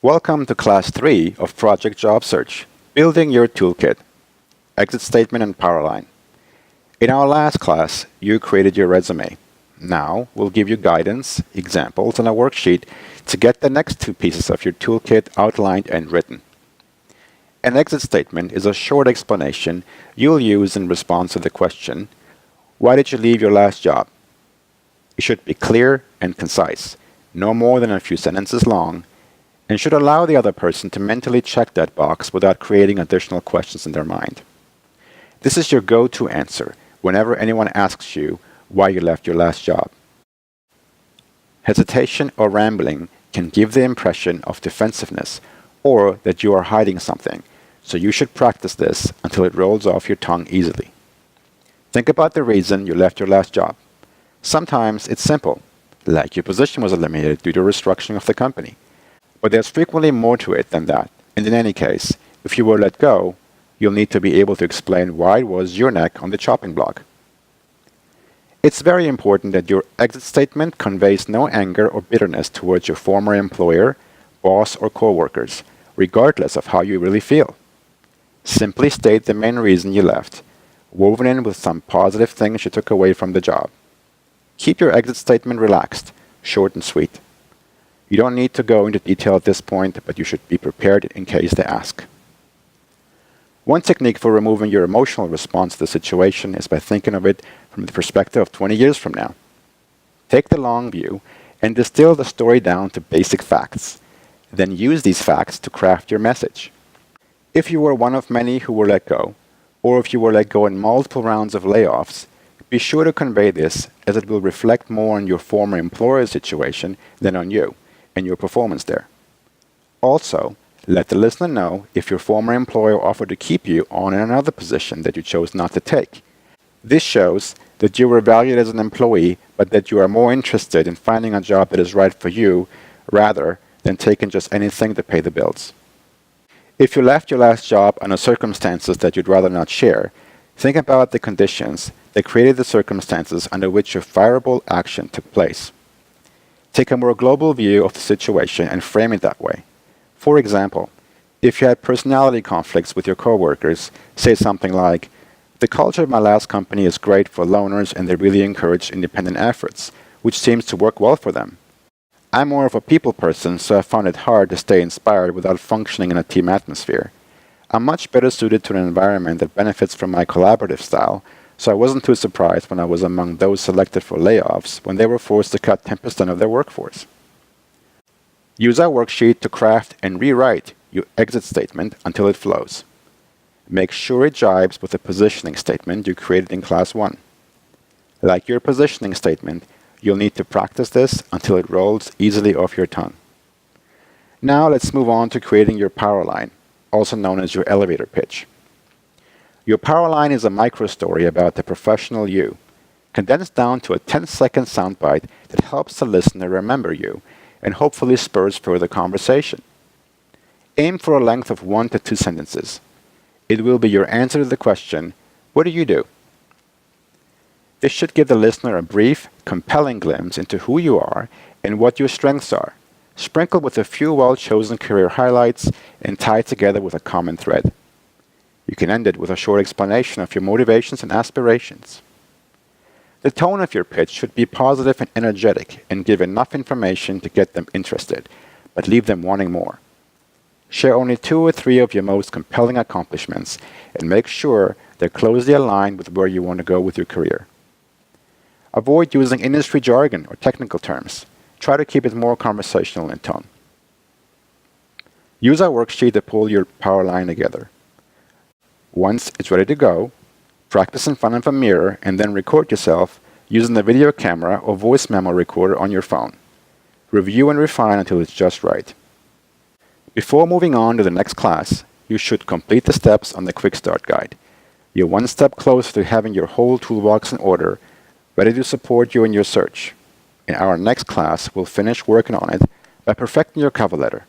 Welcome to Class 3 of Project Job Search, Building Your Toolkit, Exit Statement and Powerline. In our last class, you created your resume. Now, we'll give you guidance, examples, and a worksheet to get the next two pieces of your toolkit outlined and written. An exit statement is a short explanation you'll use in response to the question, why did you leave your last job? It should be clear and concise, no more than a few sentences long, and should allow the other person to mentally check that box without creating additional questions in their mind. This is your go-to answer whenever anyone asks you why you left your last job. Hesitation or rambling can give the impression of defensiveness or that you are hiding something, so you should practice this until it rolls off your tongue easily. Think about the reason you left your last job. Sometimes it's simple, like your position was eliminated due to restructuring of the company. But there's frequently more to it than that, and in any case, if you were let go, you'll need to be able to explain why it was your neck on the chopping block. It's very important that your exit statement conveys no anger or bitterness towards your former employer, boss, or coworkers, regardless of how you really feel. Simply state the main reason you left, woven in with some positive things you took away from the job. Keep your exit statement relaxed, short and sweet. You don't need to go into detail at this point, but you should be prepared in case they ask. One technique for removing your emotional response to the situation is by thinking of it from the perspective of 20 years from now. Take the long view and distill the story down to basic facts. Then use these facts to craft your message. If you were one of many who were let go, or if you were let go in multiple rounds of layoffs, be sure to convey this, as it will reflect more on your former employer's situation than on you and your performance there. Also, let the listener know if your former employer offered to keep you on in another position that you chose not to take. This shows that you were valued as an employee, but that you are more interested in finding a job that is right for you rather than taking just anything to pay the bills. If you left your last job under circumstances that you'd rather not share, think about the conditions that created the circumstances under which your fireable action took place. Take a more global view of the situation and frame it that way. For example, if you had personality conflicts with your coworkers, say something like, "The culture of my last company is great for loners and they really encourage independent efforts, which seems to work well for them. I'm more of a people person, so I found it hard to stay inspired without functioning in a team atmosphere. I'm much better suited to an environment that benefits from my collaborative style, so I wasn't too surprised when I was among those selected for layoffs when they were forced to cut 10% of their workforce." Use our worksheet to craft and rewrite your exit statement until it flows. Make sure it jibes with the positioning statement you created in Class 1. Like your positioning statement, you'll need to practice this until it rolls easily off your tongue. Now let's move on to creating your power line, also known as your elevator pitch. Your power line is a micro-story about the professional you, condensed down to a 10-second soundbite that helps the listener remember you and hopefully spurs further conversation. Aim for a length of 1 to 2 sentences. It will be your answer to the question, what do you do? This should give the listener a brief, compelling glimpse into who you are and what your strengths are, sprinkled with a few well-chosen career highlights and tied together with a common thread. You can end it with a short explanation of your motivations and aspirations. The tone of your pitch should be positive and energetic and give enough information to get them interested, but leave them wanting more. Share only 2 or 3 of your most compelling accomplishments and make sure they're closely aligned with where you want to go with your career. Avoid using industry jargon or technical terms. Try to keep it more conversational in tone. Use our worksheet to pull your power line together. Once it's ready to go, practice in front of a mirror and then record yourself using the video camera or voice memo recorder on your phone. Review and refine until it's just right. Before moving on to the next class, you should complete the steps on the Quick Start Guide. You're one step closer to having your whole toolbox in order, ready to support you in your search. In our next class, we'll finish working on it by perfecting your cover letter.